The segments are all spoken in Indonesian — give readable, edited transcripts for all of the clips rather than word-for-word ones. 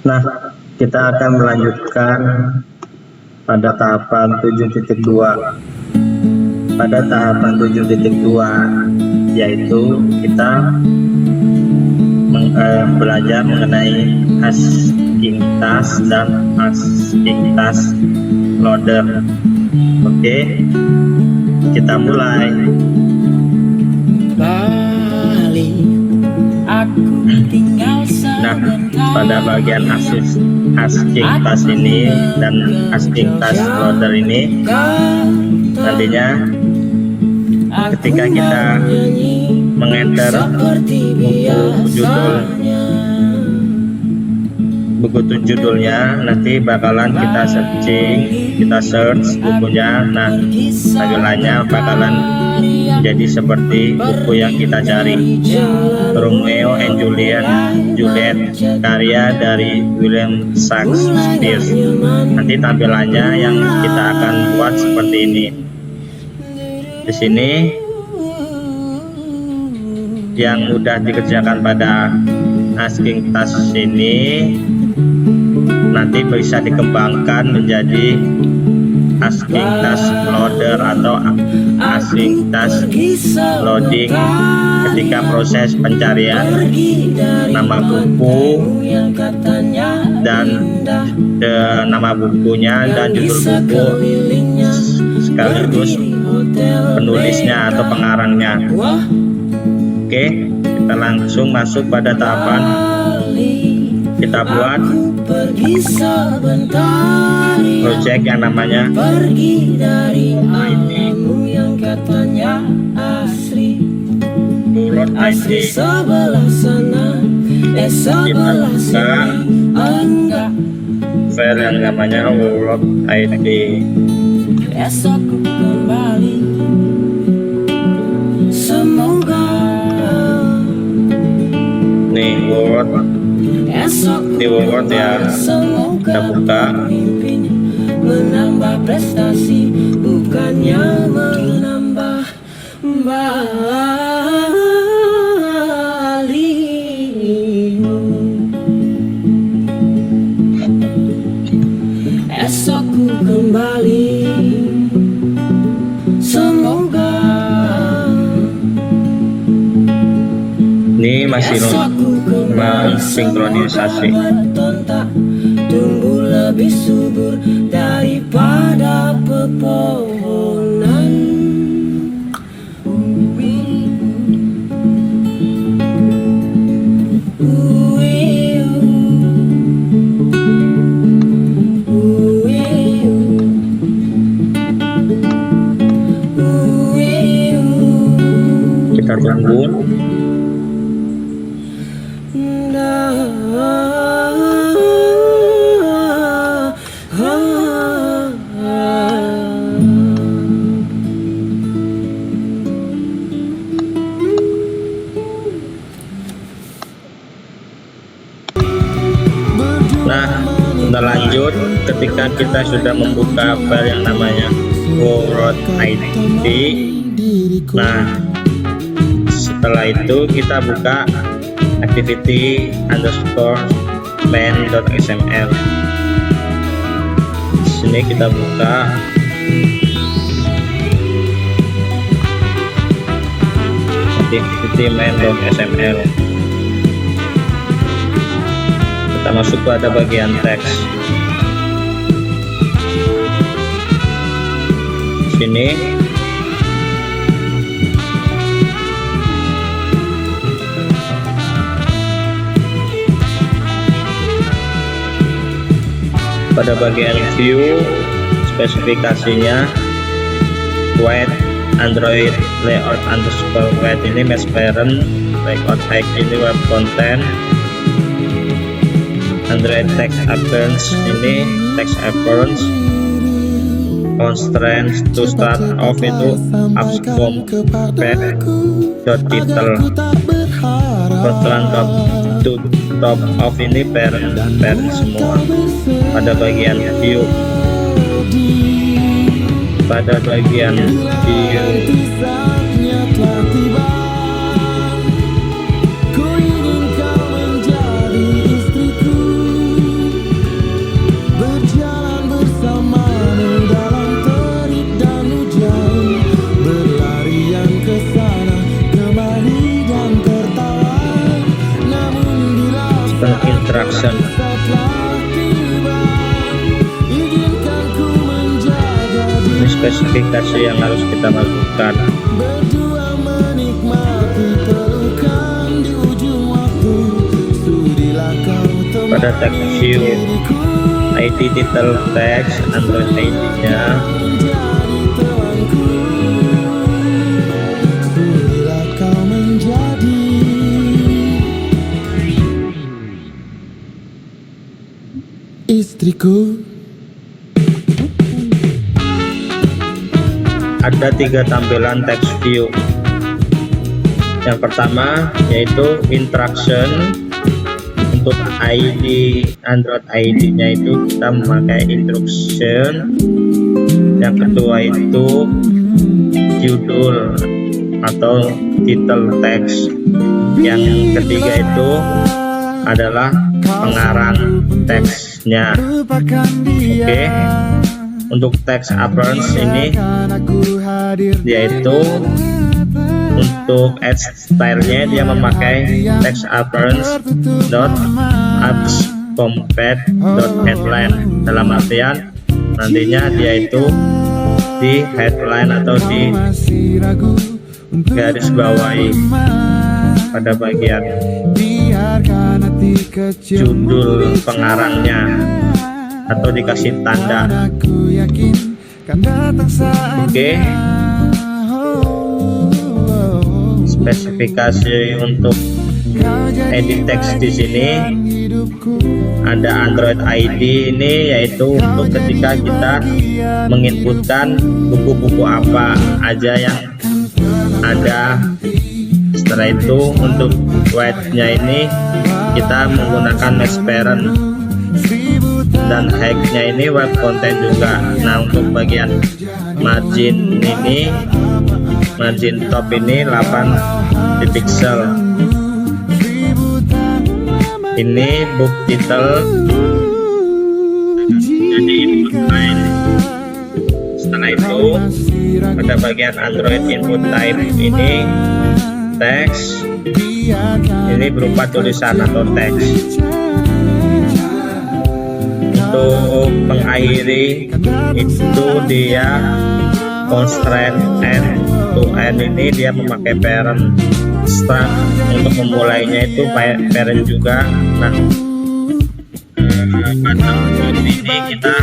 Nah, kita akan melanjutkan pada tahapan 7.2. Pada tahapan 7.2 yaitu kita belajar mengenai asking task dan asking task loader. Oke, kita mulai. Nah, pada bagian asking task ini dan asking task loader ini nantinya ketika kita mengenter buku judulnya, nanti bakalan kita search bukunya. Nah, tampilannya bakalan jadi seperti buku yang kita cari, Romeo and Juliet, karya dari William Shakespeare. Nanti tampilannya yang kita akan buat seperti ini. Di sini yang udah dikerjakan pada asking task ini nanti bisa dikembangkan menjadi asking task loader atau asking task loading ketika proses pencarian nama buku dan nama bukunya dan judul buku sekaligus penulisnya atau pengarangnya. Oke, kita langsung masuk pada tahapan kita buat project yang namanya World ID. Kita buka file yang namanya World ID. Esok kembali, semoga nih Word di Word ya, kita buka. Menambah prestasi bukannya menambah balimu. Esok ku kembali, semoga. Ini masih sinkronisasi. Tumbuh lebih subur daripada pepohonan. Kita tunggu. Nah, kita lanjut ketika kita sudah membuka file yang namanya World ID. Nah, setelah itu kita buka activity_main.xml. Di sini kita buka activity main.xml. Kita masuk pada bagian teks. Di sini pada bagian view, spesifikasinya white Android layout underscore white ini mesh parent, layout height ini web content, Android text appearance ini text appearance, constraints to start off itu abscom pet.title, constraint to top off ini parent semua. Pada bagian view, button interaction. Ini spesifikasi yang harus kita masukkan. Pada text view, ID title text, Android ID-nya. Istriku. Ada 3 tampilan text view. Yang pertama yaitu interaction. Untuk ID Android ID-nya itu kita memakai instruction. Yang kedua itu judul atau title text. Yang ketiga itu adalah pengarang teksnya. Oke. Untuk text appearance ini yaitu untuk edge style-nya dia memakai text appearance dot apps compat dot headline, dalam artian nantinya dia itu di headline atau di garis bawahi pada bagian judul pengarangnya atau dikasih tanda. Oke. Spesifikasi untuk edit text di sini ada Android ID ini, yaitu untuk ketika kita menginputkan buku-buku apa aja yang ada. Setelah itu untuk weight-nya ini kita menggunakan mesh parent, dan height-nya ini web content juga. Nah, untuk bagian margin ini, margin top ini 8 pixel. Ini book title jadi input line. Setelah itu pada bagian Android input type ini teks, ini berupa tulisan atau teks. Untuk mengakhiri itu dia constraint end to end, ini dia memakai parent. Start untuk memulainya itu parent juga. Nah, pada ini kita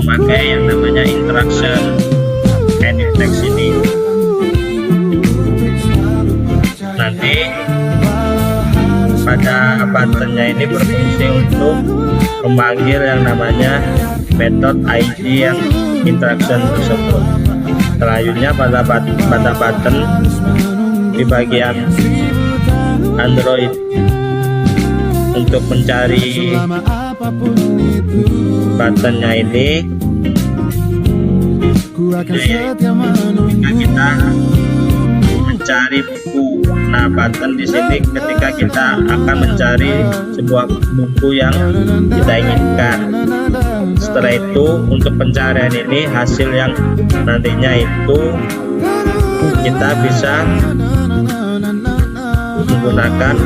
memakai yang namanya interaction edit text ini. Nanti pada buttonnya ini berfungsi untuk memanggil yang namanya method ID yang interaction tersebut. Selanjutnya pada button di bagian Android untuk mencari buttonnya ini, kita mencari buku. Nah, button di sini ketika kita akan mencari sebuah buku yang kita inginkan. Setelah itu untuk pencarian ini, hasil yang nantinya itu kita bisa menggunakan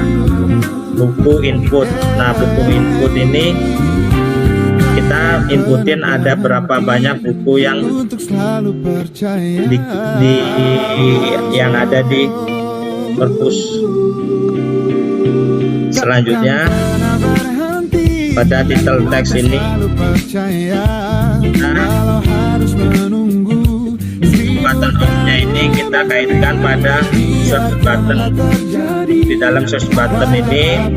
buku input. Nah, buku input ini kita inputin ada berapa banyak buku yang yang ada di perpus. Selanjutnya pada title text ini button off-nya ini kita kaitkan pada search button. Di dalam search button ini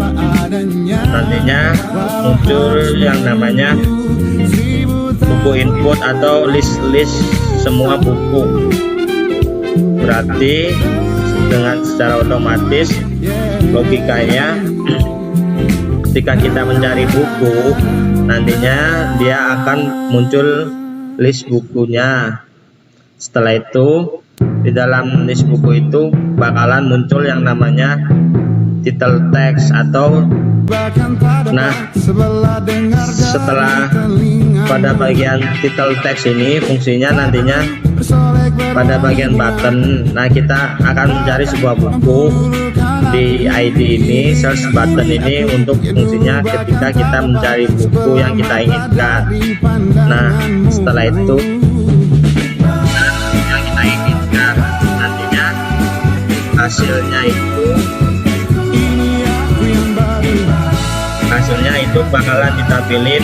nantinya muncul yang namanya buku input atau list semua buku. Berarti dengan secara otomatis logikanya ketika kita mencari buku, nantinya dia akan muncul list bukunya. Setelah itu di dalam list buku itu bakalan muncul yang namanya title text atau, nah, setelah pada bagian title text ini fungsinya nantinya pada bagian button. Nah, kita akan mencari sebuah buku di ID ini. Search button ini untuk fungsinya ketika kita mencari buku yang kita inginkan. Nah, setelah itu yang kita inginkan, nantinya hasilnya itu bakalan ditampilin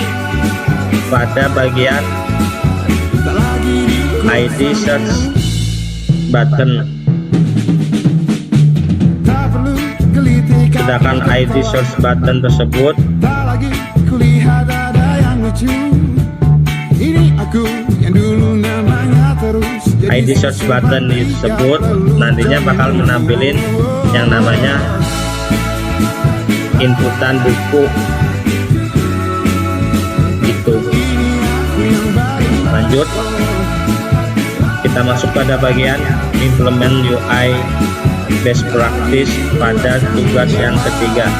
pada bagian ID search button. Sedangkan ID search button tersebut ID search button tersebut nantinya bakal menampilin yang namanya inputan buku gitu. Lanjut, kita masuk pada bagian implement UI best practice pada tugas yang ketiga.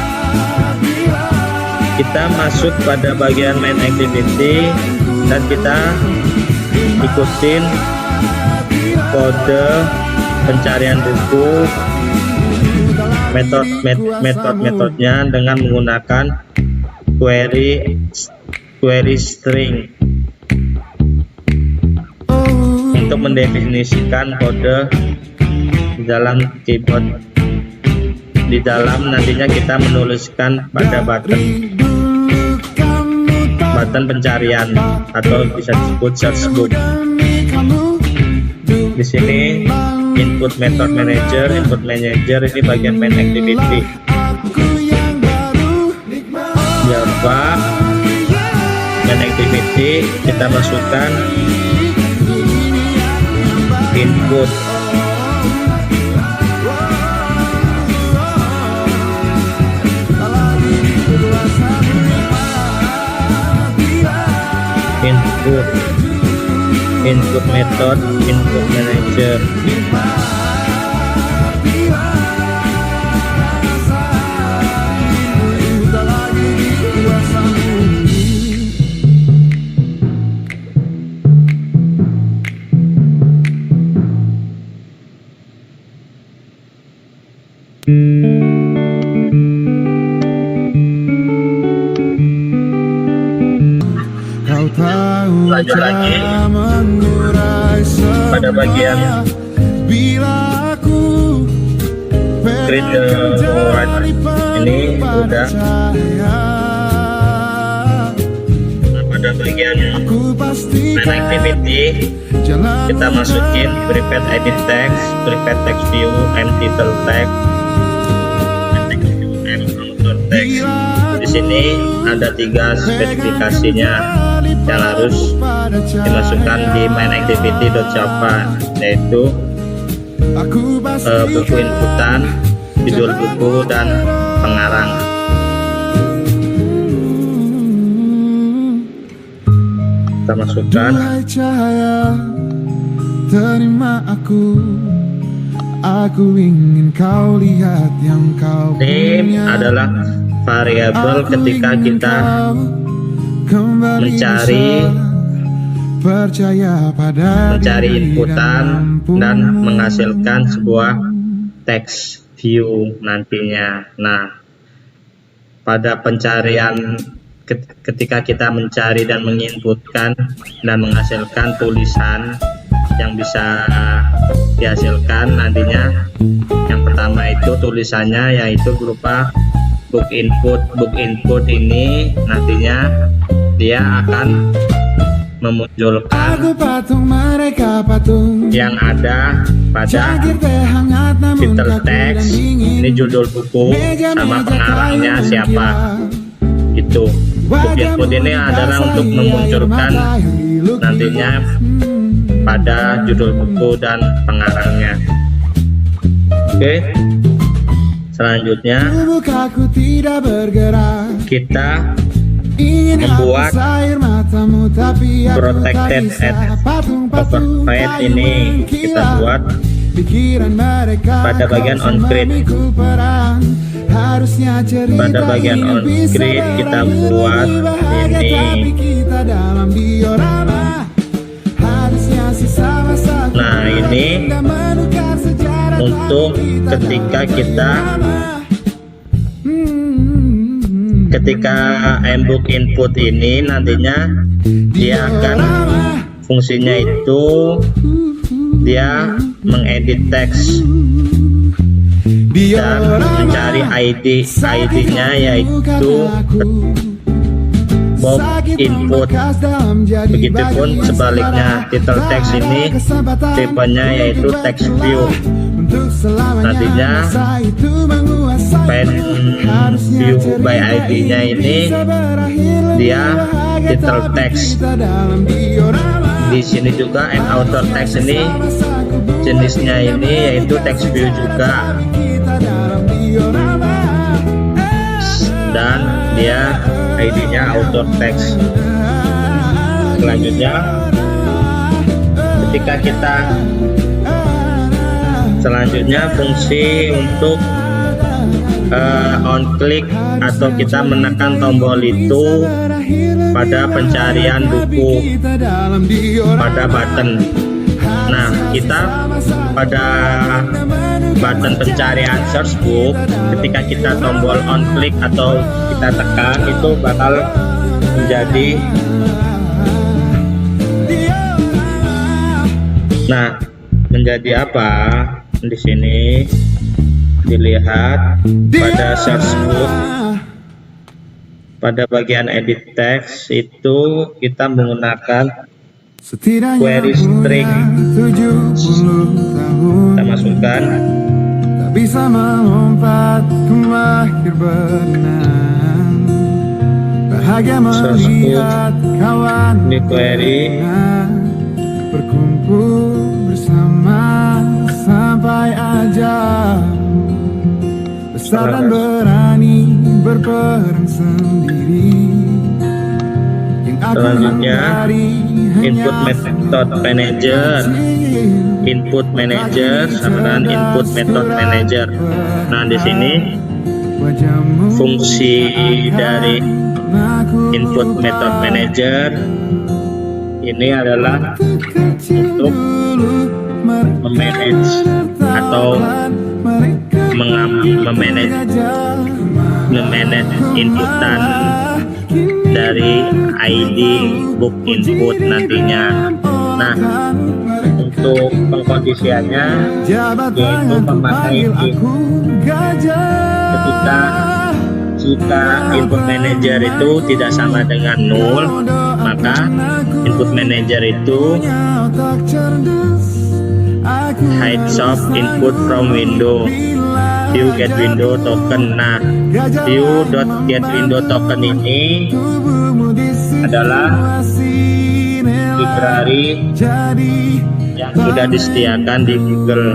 Kita masuk pada bagian main activity dan kita ikutin kode pencarian buku, metodenya dengan menggunakan query string untuk mendefinisikan kode di dalam keyboard. Di dalam nantinya kita menuliskan pada button pencarian atau bisa disebut search book. Di sini input method manager ini bagian main activity. Java main activity kita masukkan input method input manager. Lanjut lagi pada bagian create the right ini udah. Nah, pada bagian main activity kita masukin private edit text, private text view, and title text, and author text. Di sini ada 3 spesifikasinya yang harus dimasukkan di main activity.java, yaitu buku inputan, judul buku, dan pengarang. Kita masukkan terima aku ingin kau lihat yang kau ini adalah variabel ketika kita mencari inputan dan menghasilkan sebuah text view nantinya. Nah, pada pencarian ketika kita mencari dan menginputkan dan menghasilkan tulisan yang bisa dihasilkan nantinya, yang pertama itu tulisannya yaitu berupa book input ini nantinya dia akan memunculkan yang ada pada title text, ini judul buku sama pengarangnya siapa. Itu book input ini adalah untuk memunculkan nantinya pada judul buku dan pengarangnya. Oke, selanjutnya kita membuat protected at override ini kita buat pada bagian on grid. Pada bagian on grid kita buat ini Nah, ini untuk ketika embed input ini nantinya dia akan fungsinya itu dia mengedit teks dan mencari ID-nya yaitu box input. Begitupun sebaliknya, title text ini tipenya yaitu text view. Nantinya pen view by ID-nya ini dia title text. Di sini juga author text ini jenisnya ini yaitu text view juga, dan dia ID-nya author text. Selanjutnya fungsi untuk on click atau kita menekan tombol itu pada pencarian buku pada button. Nah, kita pada button pencarian search book, ketika kita tombol on click atau kita tekan, itu bakal menjadi apa? Di sini dilihat pada search book, pada bagian edit text itu kita menggunakan query string. Kita masukkan bisa melompat ke akhir benang, bahagia melihat kawan ini query berkumpul bersama sampai ajal, besar dan berani berperang sendiri. Selanjutnya input method manager dan input method manager. Nah, di sini fungsi dari input method manager ini adalah untuk memanage atau memanage inputan dari ID book input nantinya. Nah, untuk pengkondisiannya yaitu memakai if. Jika input manager itu tidak sama dengan null, maka input manager itu hide soft input from window view get window token. Nah, view.getWindow token ini adalah library yang sudah disediakan di Google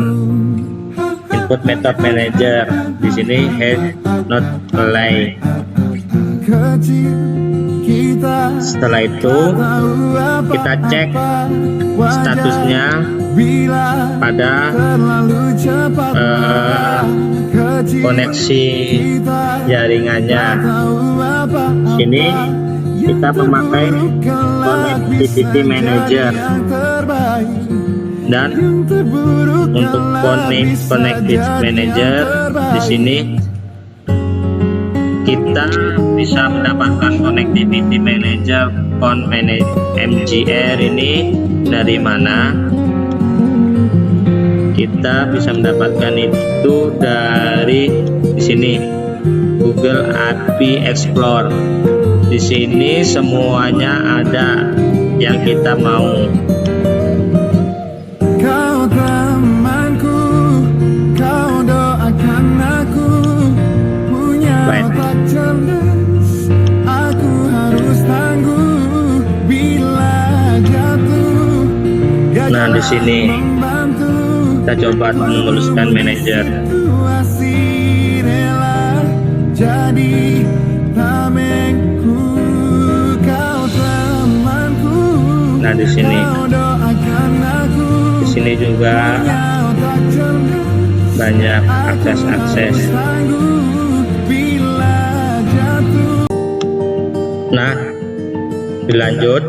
input method manager. Di sini head not apply. Setelah itu kita cek statusnya pada koneksi jaringannya. Sini kita memakai connectivity manager, dan untuk connectivity manager di sini kita bisa mendapatkan connectivity manager MGR ini dari mana? Kita bisa mendapatkan itu dari di sini Google API Explorer. Di sini semuanya ada yang kita mau. Kau temanku, kau doakan aku punya otak cerdas. Aku harus tangguh bila jatuh. Nah, di sini kita coba menuliskan manajer. Jadi tamengku, kau temanku. Nah, di sini juga banyak akses. Nah, dilanjut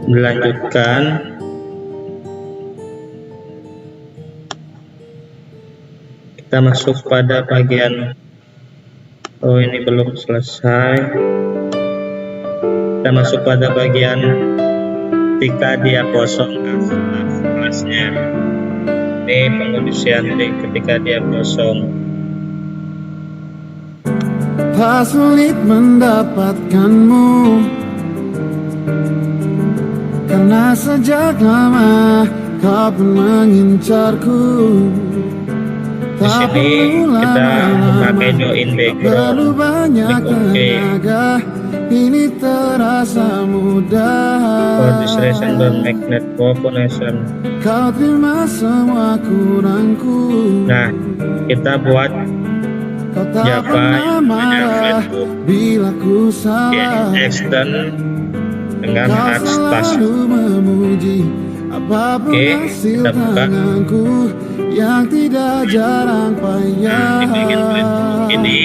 Dilanjutkan. Kita masuk pada bagian, oh ini belum selesai. Kita masuk pada bagian ketika dia kosong kelasnya. Ini pengondisian ketika dia kosong. Tak sulit mendapatkanmu, karena sejak lama kau pun mengincarku. Di sini kita memakai join background. Terlalu banyak Klik OK. tenaga, ini terasa mudah. For this reason don't magnet component. Kau terima semua kurangku. Nah, kita buat Kau tak Java pernah yang namanya marah Flatbook. bila ku salah. Extend dengan Kau atas. selalu memuji apapun Oke, hasil kita buka. tanganku yang tidak jarang Di payah. bagian Flatbook ini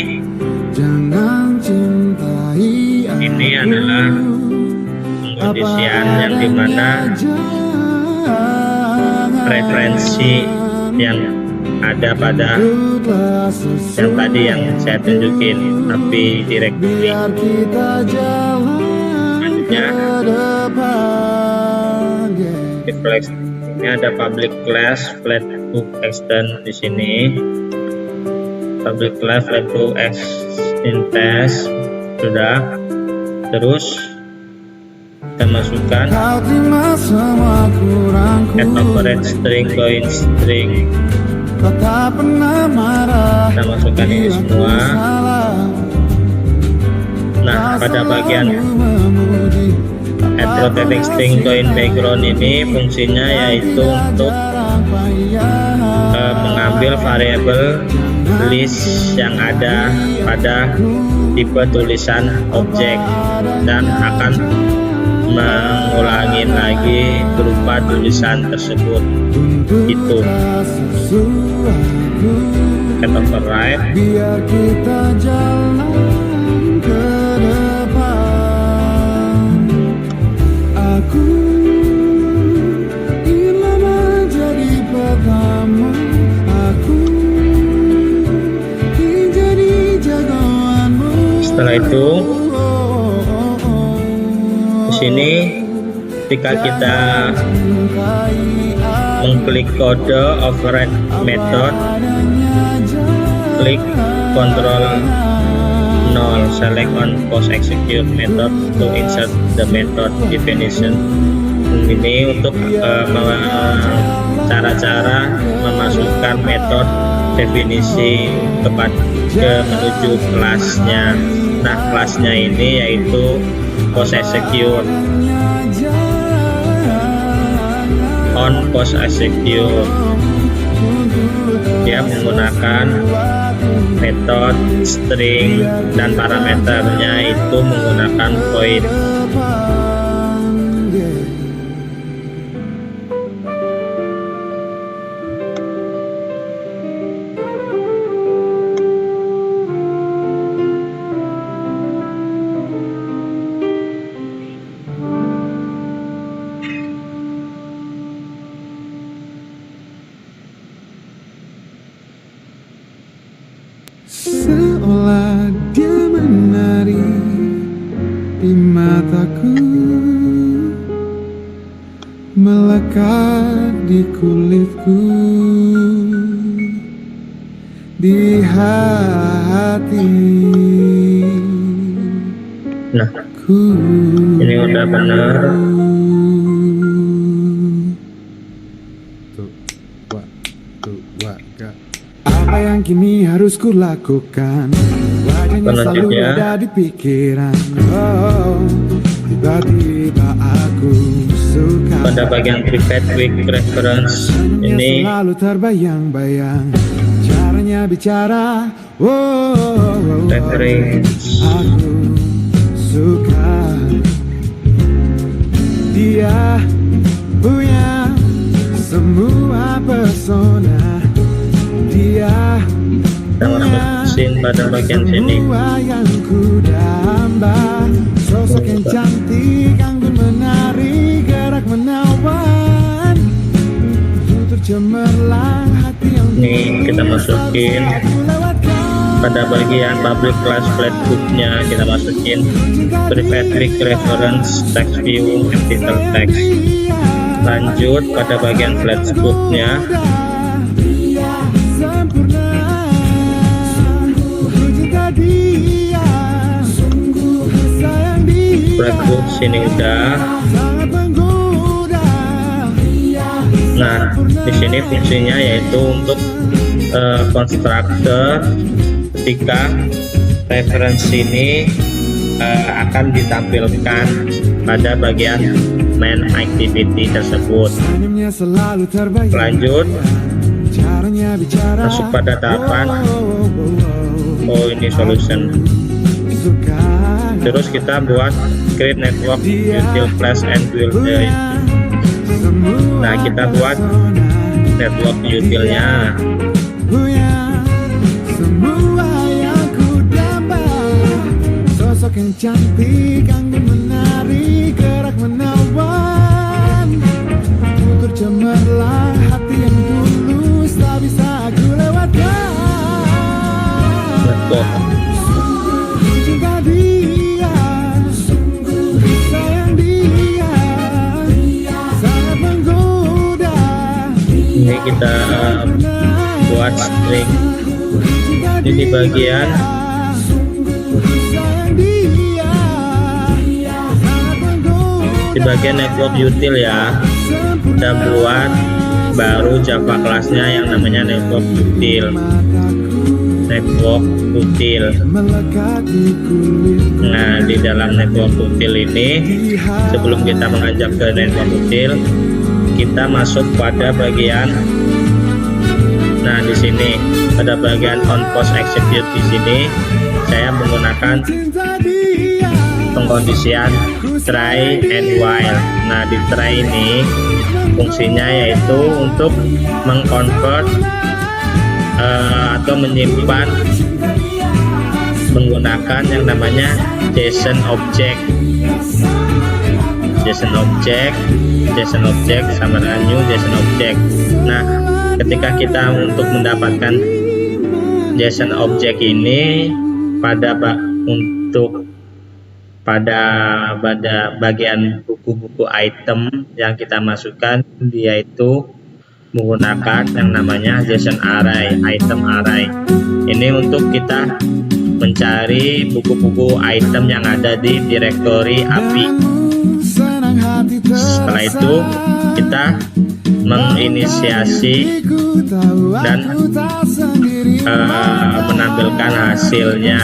Jangan cintai aku. Ini adalah pengondisian yang dimana referensi yang ada pada yang tadi yang saya tunjukin API directory. Biar kita jalan ke depan. Di flex ini ada public class Flatbook extend di sini. Public class Flatbook instance sudah. Terus kita masukkan Kau terima semua kurangku. add operate string join string. Kau tak pernah marah Kita masukkan ini bila ku semua. salah. Nah, pada bagian Kau selalu memuji add rotating string join background ini fungsinya yaitu untuk mengambil variabel list yang ada pada tipe tulisan objek dan akan mengulangi lagi berupa tulisan tersebut. Itu kita override. Biar kita jalan ke depan. Aku ingin lama jadi pertama. Aku ingin jadi jagoanmu. Setelah itu di sini ketika kita mengklik kode override method, klik Ctrl 0, select on post execute method to insert the method definition. Ini untuk cara-cara memasukkan metode definisi ke menuju kelasnya. Nah, kelasnya ini yaitu post execute. On post execute dia menggunakan metode string dan parameternya itu menggunakan void. Seolah dia menari di mataku, melekat di kulitku, di hati. Nah, ini udah benar. Apa yang kini harus kulakukan? Wajahnya selalu Selanjutnya. ada di pikiran. Oh, tiba-tiba aku suka. Pada bagian private quick reference Senyumnya ini selalu terbayang-bayang. Caranya bicara. Oh, reference. aku suka. Dia punya semua pesona. Dia Kita masukin pada bagian sini. semua yang ku damba. Sosok yang cantik, anggun menari cemerlang hati yang Nih kita masukin pada bagian public class flagbooknya, kita masukin private link reference text view and title text. Lanjut pada bagian flagbooknya, flagbook sini udah. Nah, di sini fungsinya yaitu untuk konstruktor ketika referensi ini akan ditampilkan pada bagian main activity tersebut. Lanjut, masuk pada tahapan ini solution. Terus kita buat create network util class and build the. Nah, kita buat network utilnya. Sosok yang cantik, anggun menari, gerak menawan, tutur cemerlang hati yang tulus, tak bisa aku lewatkan. Network. Cinta dia, sayang dia, sangat menggoda. Ini kita buat string. Ini di bagian network util ya, kita buat baru Java kelasnya yang namanya network util. Nah, di dalam network util ini, sebelum kita mengajak ke network util, kita masuk pada bagian. Nah, di sini pada bagian on post execute, di sini saya menggunakan pengkondisian try and while. Nah, di try ini fungsinya yaitu untuk mengconvert atau menyimpan menggunakan yang namanya JSON object. JSON object sama dengan new JSON object. Nah, ketika kita untuk mendapatkan JSON object ini pada bagian buku-buku item yang kita masukkan, dia itu menggunakan yang namanya JSON array, item array. Ini untuk kita mencari buku-buku item yang ada di direktori API. Setelah itu kita menginisiasi dan menampilkan hasilnya.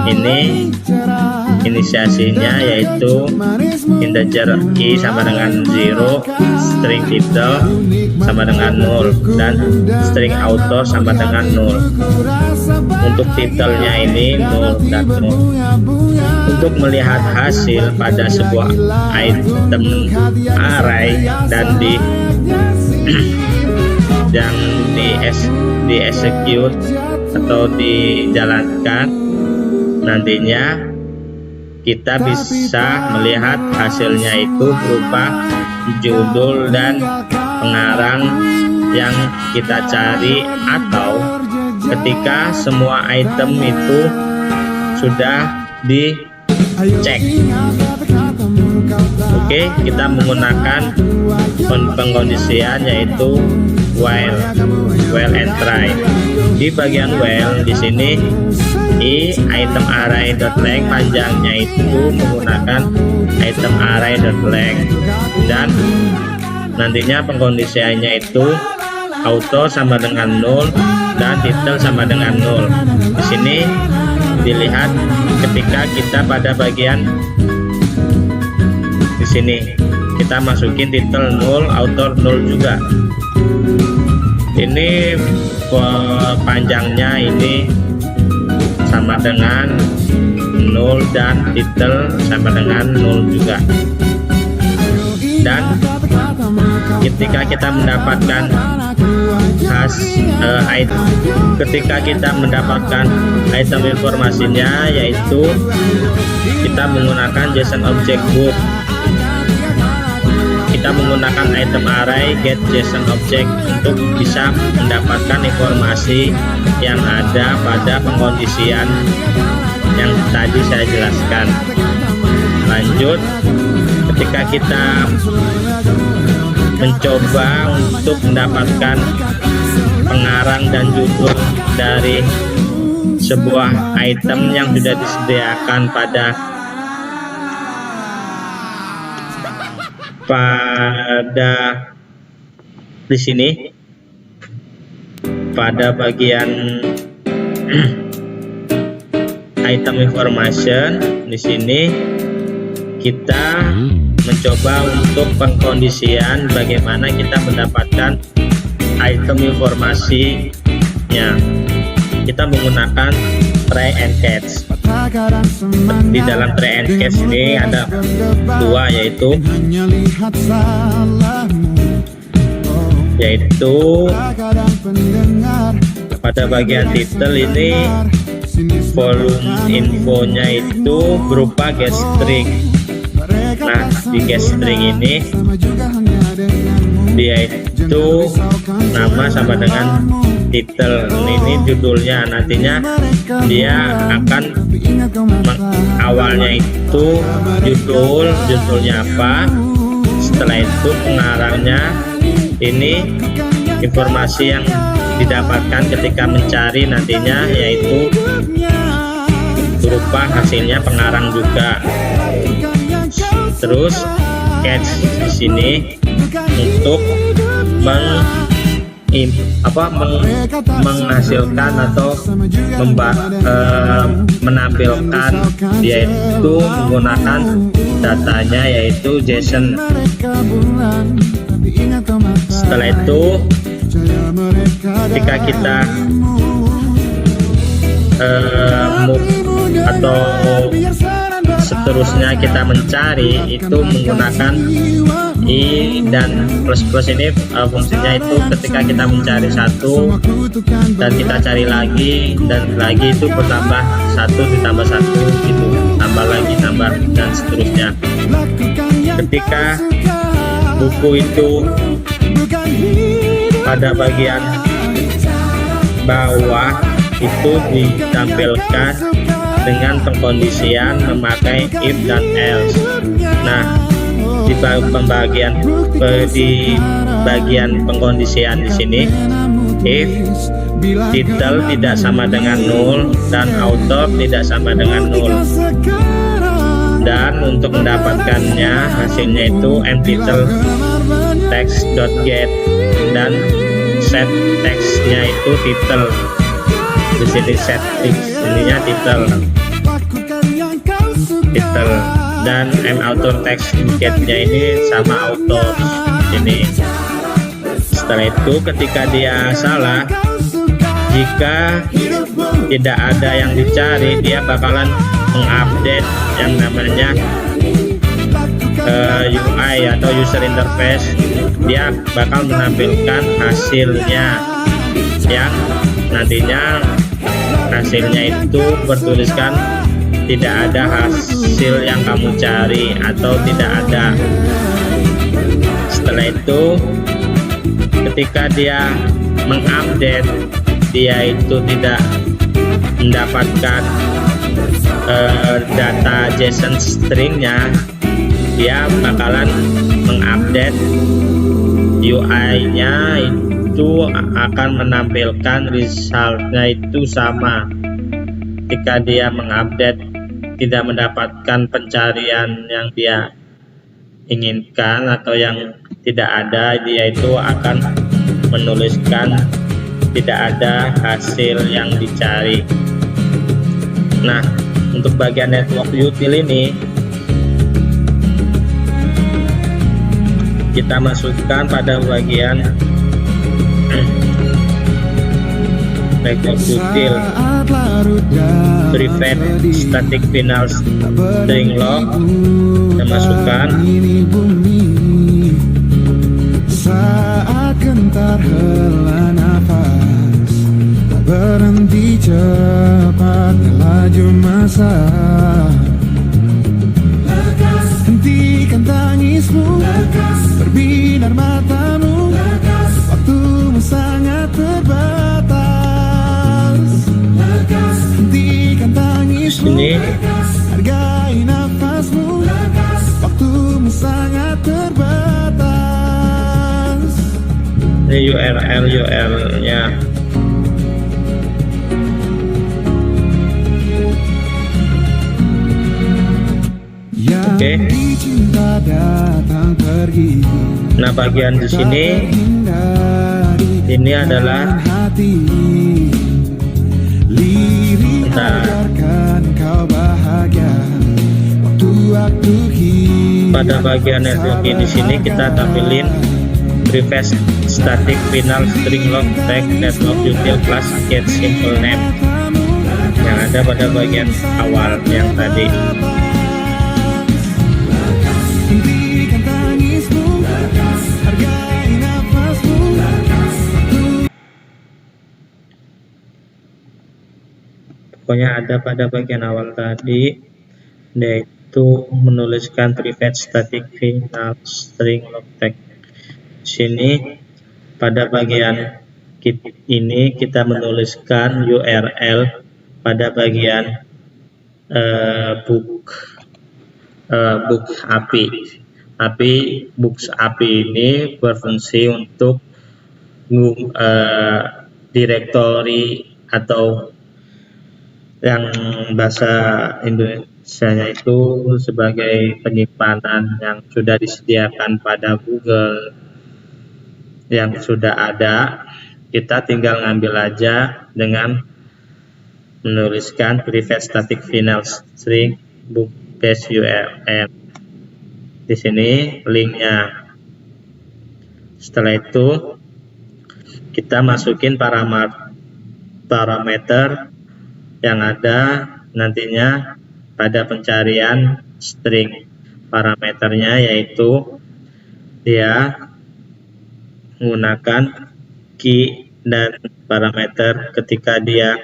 Ini inisiasinya yaitu integer i sama dengan 0, string title sama dengan 0, dan string author sama dengan 0. Untuk titelnya ini 0 dan 0. Untuk melihat hasil pada sebuah item array dan yang di execute atau dijalankan, nantinya kita bisa melihat hasilnya itu berupa judul dan pengarang yang kita cari, atau ketika semua item itu sudah dicek. Oke, kita menggunakan pengkondisian yaitu while and try. Di bagian while di sini item array.length panjangnya itu menggunakan item array.length, dan nantinya pengkondisiannya itu auto sama dengan 0 dan title sama dengan 0. Di sini dilihat ketika kita pada bagian di sini kita masukin title 0, author 0 juga. Ini panjangnya ini sama dengan 0 dan title sama dengan 0 juga. Dan ketika kita mendapatkan ketika kita mendapatkan item informasinya, yaitu kita menggunakan JSON object book. kita menggunakan item array get JSON object untuk bisa mendapatkan informasi yang ada pada pengkondisian yang tadi saya jelaskan. Lanjut, ketika kita mencoba untuk mendapatkan pengarang dan judul dari sebuah item yang sudah disediakan pada di sini pada bagian item information. Di sini kita mencoba untuk pengkondisian bagaimana kita mendapatkan item informasinya. Kita menggunakan try and catch. Di dalam try and catch ini ada dua, yaitu pada bagian title ini volume infonya itu berupa get string. Nah, di get string ini dia itu nama sama dengan title. Ini judulnya, nantinya dia akan awalnya itu judulnya apa, setelah itu pengarangnya. Ini informasi yang didapatkan ketika mencari nantinya, yaitu berupa hasilnya pengarang juga. Terus catch di sini untuk menghasilkan atau menampilkan, yaitu menggunakan datanya yaitu JSON. Setelah itu ketika kita move atau seterusnya kita mencari itu menggunakan i dan plus ini fungsinya itu ketika kita mencari satu dan kita cari lagi dan lagi itu bertambah satu ditambah satu gitu, tambah lagi tambah dan seterusnya. Ketika buku itu pada bagian bawah itu ditampilkan dengan pengkondisian memakai if dan else. Nah, di bagian pengkondisian di sini, if title tidak sama dengan null dan author tidak sama dengan null. Dan untuk mendapatkannya hasilnya itu mtitle text.get dan set textnya itu title. Di sini set ininya title dan author text getnya ini sama author ini. Setelah itu ketika dia salah, jika tidak ada yang dicari, dia bakalan mengupdate yang namanya UI atau user interface. Dia bakal menampilkan hasilnya yang nantinya hasilnya itu bertuliskan tidak ada hasil yang kamu cari atau tidak ada. Setelah itu ketika dia mengupdate, dia itu tidak mendapatkan data JSON stringnya, dia bakalan mengupdate UI-nya itu akan menampilkan resultnya itu sama. Ketika dia mengupdate tidak mendapatkan pencarian yang dia inginkan atau yang tidak ada, dia itu akan menuliskan tidak ada hasil yang dicari. Nah, untuk bagian network util ini kita masukkan pada bagian network util prevent static final string log. Kita masukkan saat gentar hela nafas, tak berhenti cepat laju masa. Hentikan tangis tangismu, berbinar matamu, waktumu sangat terbatas. Hentikan tangismu, Ini hargai nafasmu, waktumu sangat terbatas. ini URL-nya. Yang Oke. dicinta datang pergi, Nah, bagian di sini terhindari ini adalah hati. Lirik Nah. agarkan kau bahagia, waktu-waktu hilang. pada bagian networking di sini kita tampilin preface static final string log tag network util class get simple name yang ada pada bagian awal yang tadi. Hentikan tangismu, hargai nafasmu, Pokoknya ada pada bagian awal tadi, yaitu menuliskan prefetch static final string log tag. Sini pada bagian ini kita menuliskan URL pada bagian book books API ini berfungsi untuk directory atau yang bahasa Indonesianya itu sebagai penyimpanan yang sudah disediakan pada Google yang sudah ada. Kita tinggal ngambil aja dengan menuliskan prefetch static final string book dash URL. Di sini linknya. Setelah itu kita masukin parameter yang ada nantinya pada pencarian string. Parameternya yaitu dia menggunakan key dan parameter. Ketika dia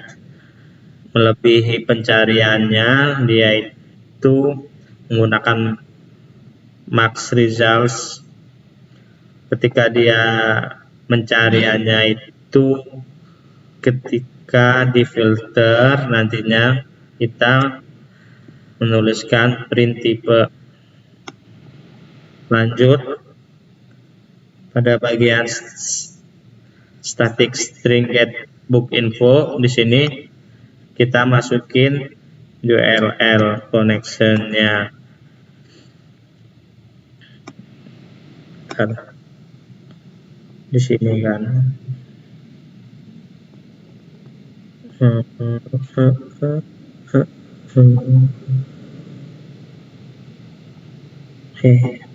melebihi pencariannya, dia itu menggunakan max results. Ketika dia mencariannya itu ketika di filter, nantinya kita menuliskan print type. Lanjut pada bagian static string get book info. Di sini kita masukin URL connection-nya. Di sini kan.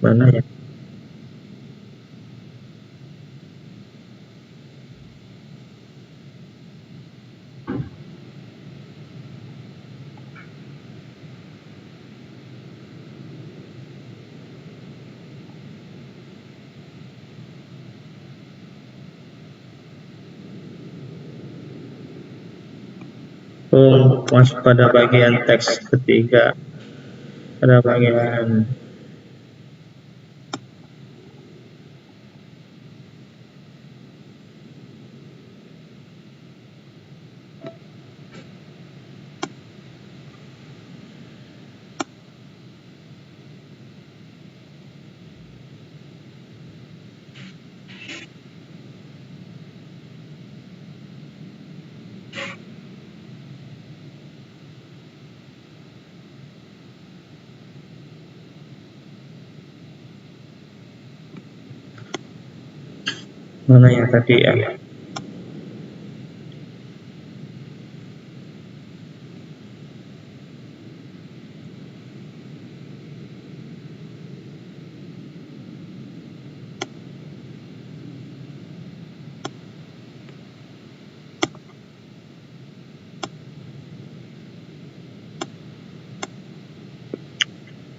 Mana ya? Masuk pada bagian teks ketiga, pada bagian mana yang tadi ya?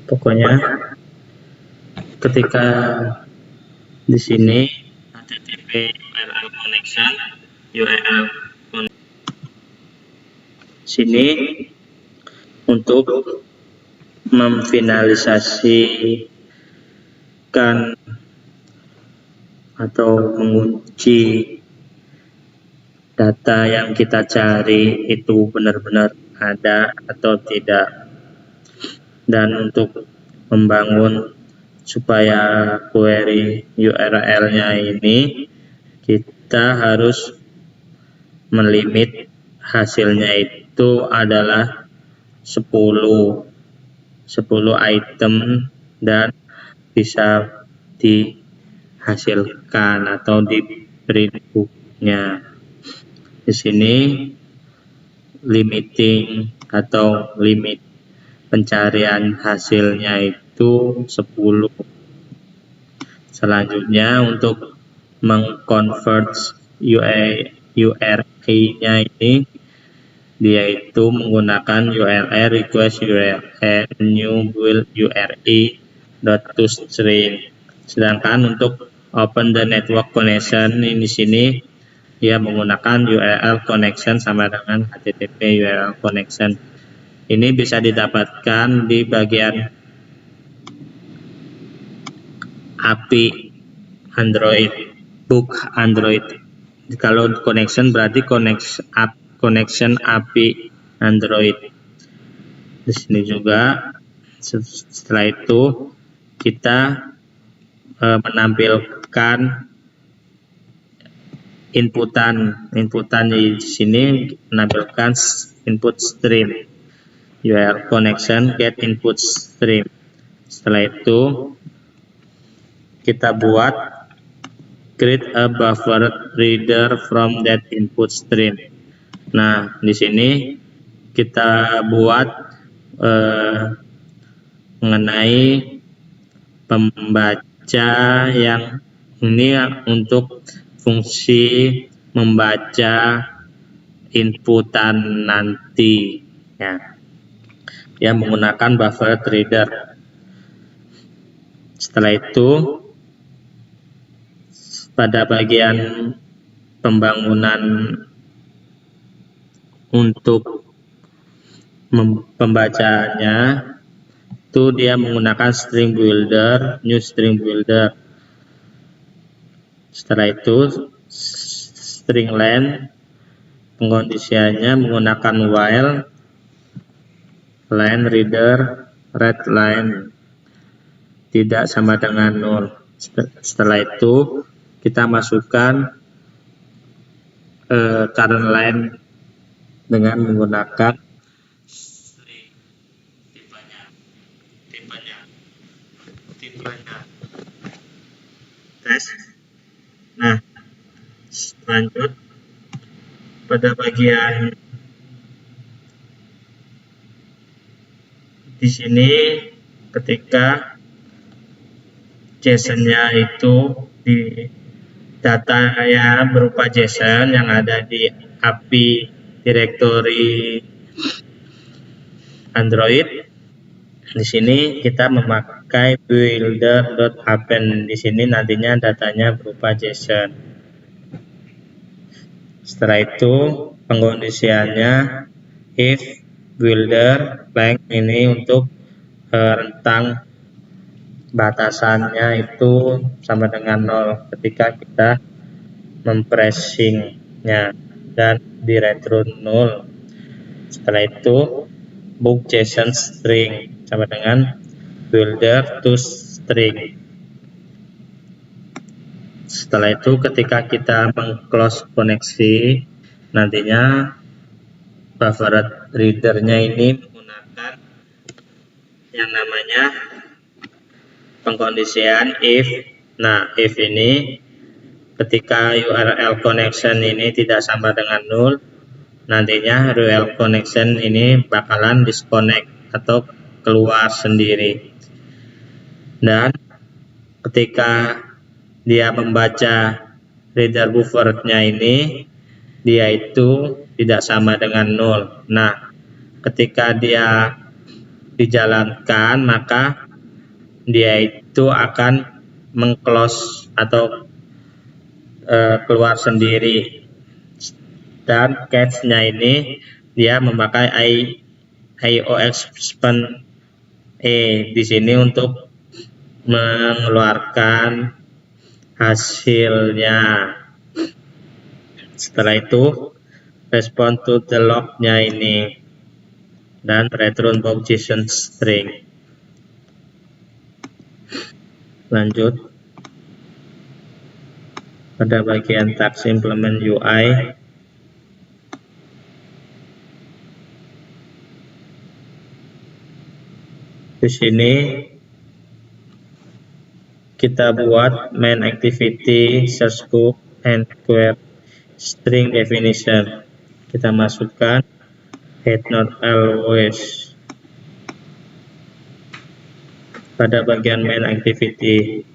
Pokoknya ketika di sini HTTP URL connection URL sini untuk memfinalisasi memastikan atau mengunci data yang kita cari itu benar-benar ada atau tidak. Dan untuk membangun supaya query URL-nya ini, kita harus melimit hasilnya itu adalah 10 item dan bisa dihasilkan atau di print book-nya. Di sini limiting atau limit pencarian hasilnya itu 10. Selanjutnya untuk mengconvert URI-nya ini, dia itu menggunakan URL request URL new build URI .toString. Sedangkan untuk open the network connection ini di sini dia menggunakan URL connection sama dengan HTTP URL connection. Ini bisa didapatkan di bagian API Android, book Android. Kalau connection berarti connection API Android. Di sini juga setelah itu kita menampilkan inputan di sini, menampilkan input stream URL connection get input stream. Setelah itu kita buat create a buffer reader from that input stream. Nah, di sini kita buat mengenai pembaca yang ini untuk fungsi membaca inputan nanti ya. Dia menggunakan buffer reader. Setelah itu pada bagian pembangunan untuk pembacanya itu dia menggunakan string builder, new string builder. Setelah itu string length pengkondisiannya menggunakan while line reader read line tidak sama dengan 0. Setelah itu kita masukkan current line dengan menggunakan string tipenya tes. Nah, lanjut pada bagian di sini ketika JSON-nya itu di data ya berupa JSON yang ada di API directory Android. Di sini kita memakai builder.append. Di sini nantinya datanya berupa JSON. Setelah itu pengkondisiannya if builder length ini untuk rentang batasannya itu sama dengan 0 ketika kita mempressingnya dan di return 0. Setelah itu book JSON string sama dengan builder to string. Setelah itu ketika kita meng-close koneksi, nantinya buffer readernya ini menggunakan yang namanya pengkondisian if. Nah, if ini ketika URL connection ini tidak sama dengan 0, nantinya URL connection ini bakalan disconnect atau keluar sendiri. Dan ketika dia membaca reader buffernya ini, dia itu tidak sama dengan 0. Nah, ketika dia dijalankan, maka dia itu akan meng-close atau keluar sendiri. Dan catch-nya ini dia memakai IOExpand di sini untuk mengeluarkan hasilnya. Setelah itu respond to the log-nya ini dan return box JSON string. Lanjut pada bagian tags implement UI. Di sini kita buat main activity search book and query string definition. Kita masukkan head not always pada bagian main activity.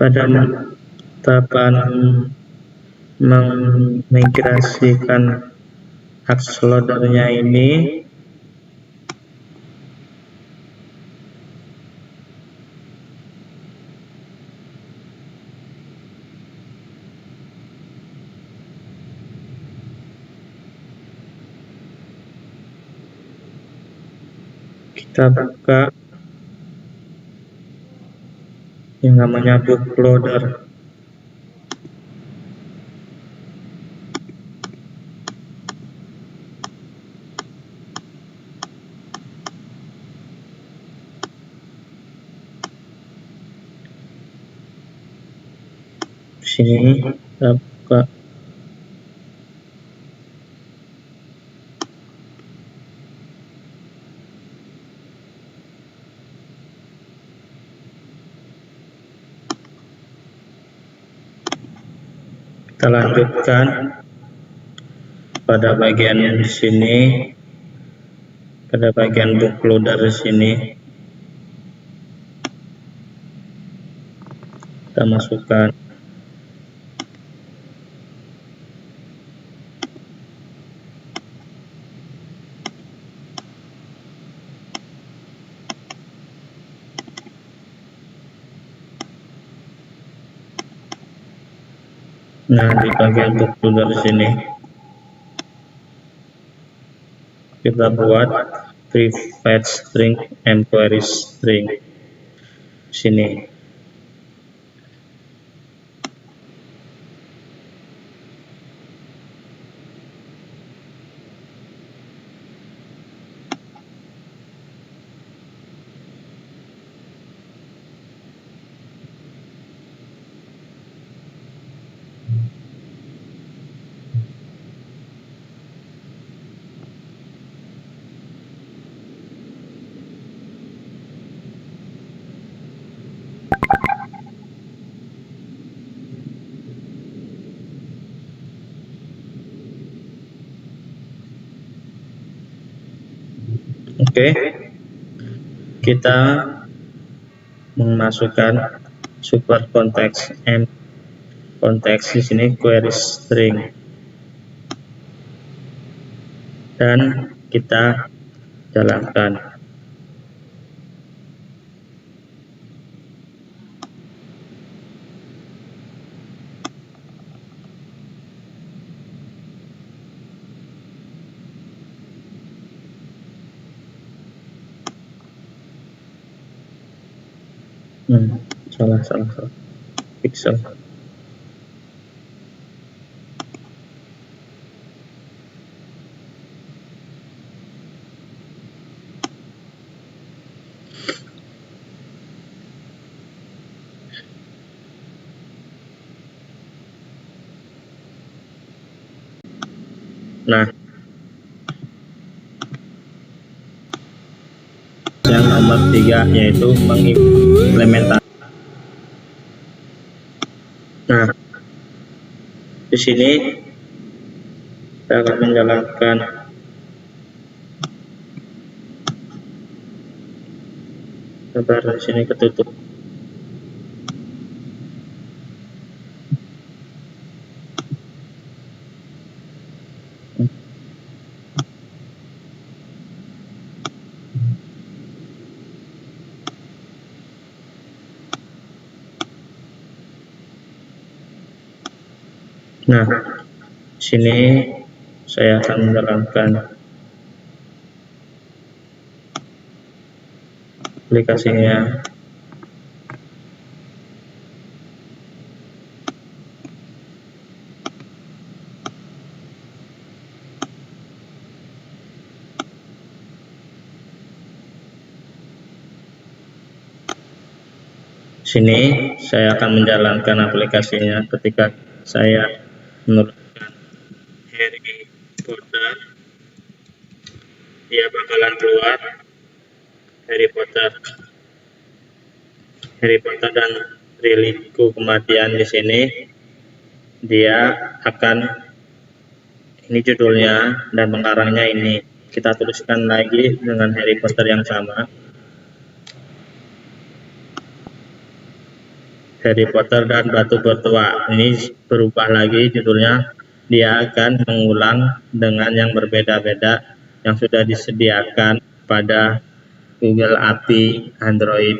Pada tahapan memigrasikan Axe loader-nya ini, kita buka yang namanya bootloader. Sini kita buka kita lanjutkan pada bagian di sini, pada bagian bootloader di sini kita masukkan di bagian bootloader sini kita buat private string and query string sini. Oke, kita memasukkan super konteks m konteks di sini query string dan kita jalankan. Salah pixel. Nah, yang nomor 3, yaitu mengimplementasikan. Nah, di sini kita akan menjalankan sebentar, di sini ketutup. Nah, sini saya akan menjalankan aplikasinya. Sini saya akan menjalankan aplikasinya. Ketika saya menurunkan Harry Potter, dia bakalan keluar Harry Potter dan Lilinku Kematian. Di sini dia akan, ini judulnya dan pengarangnya ini. Kita tuliskan lagi dengan Harry Potter yang sama. Harry Potter dan Batu Bertuah. Ini berubah lagi judulnya. Dia akan mengulang dengan yang berbeda-beda yang sudah disediakan pada Google API Android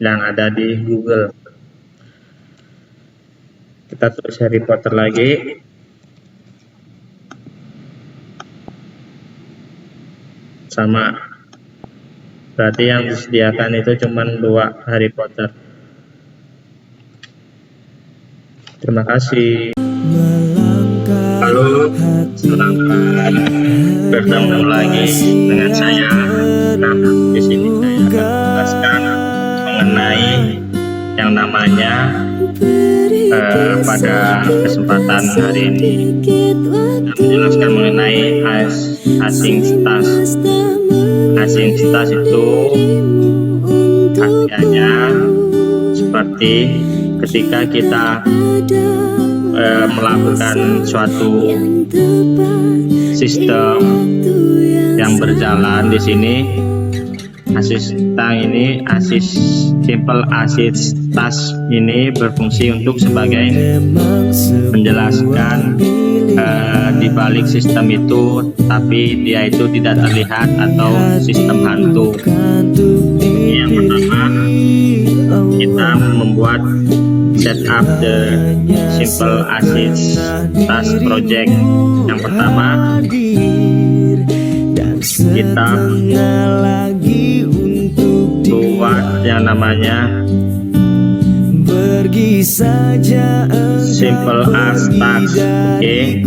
yang ada di Google. Kita tulis Harry Potter lagi. Sama. Berarti yang disediakan itu cuma 2 Harry Potter. Terima kasih. Halo, selamat bertemu lagi dengan saya. Nah, di sini saya akan menjelaskan mengenai yang namanya pada kesempatan hari ini menjelaskan mengenai async task. Async task itu artinya seperti ketika kita melakukan suatu sistem yang berjalan. Di sini simple assist task ini berfungsi untuk sebagai menjelaskan di balik sistem itu, tapi dia itu tidak terlihat atau sistem hantu. Yang pertama, kita membuat setup the simple assist task project. Yang pertama, kita buat yang namanya simple as task. Oke,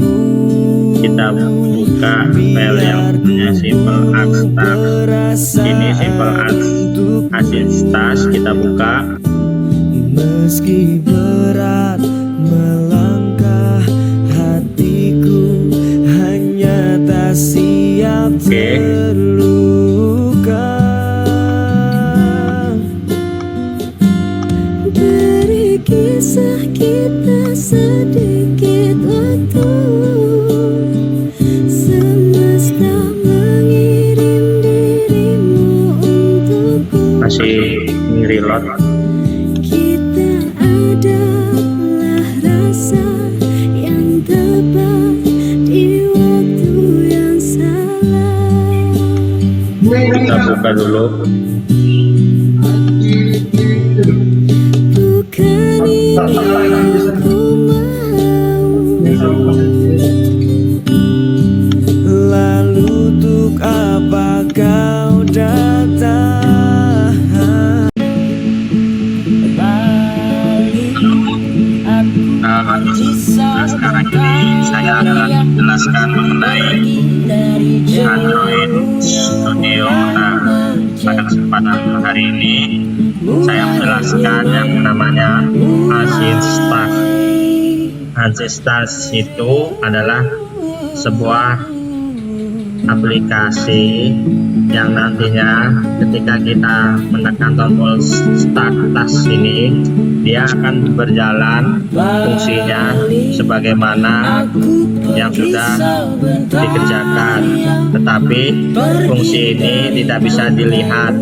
kita buka file yang namanya simple as task. Ini simple as assist task, kita buka. Meski berat melangkah, hatiku hanya tak siap terluka. Beri kisah kita sedikit waktu, semesta mengirim dirimu untukku. Masih reload. Kita buka dulu. Bukan ini aku mau. Lalu untuk apa kau datang? Sekarang ini saya akan menjelaskan mengenai Android Studio. Nah, pada kesempatan hari ini saya menjelaskan yang namanya assist task. Assist task itu adalah sebuah aplikasi yang nantinya ketika kita menekan tombol start task ini, dia akan berjalan fungsinya sebagaimana yang sudah dikerjakan, tetapi fungsi ini tidak bisa dilihat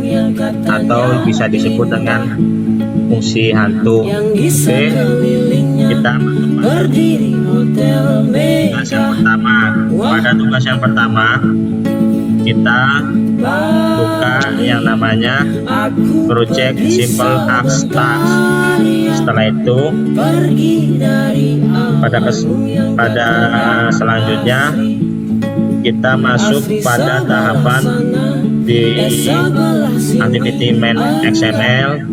atau bisa disebut dengan fungsi hantu. Oke, kita tugas yang pertama. Pada tugas yang pertama kita buka yang namanya project simple hacks task. Setelah itu pada selanjutnya kita masuk pada tahapan di activity main XML.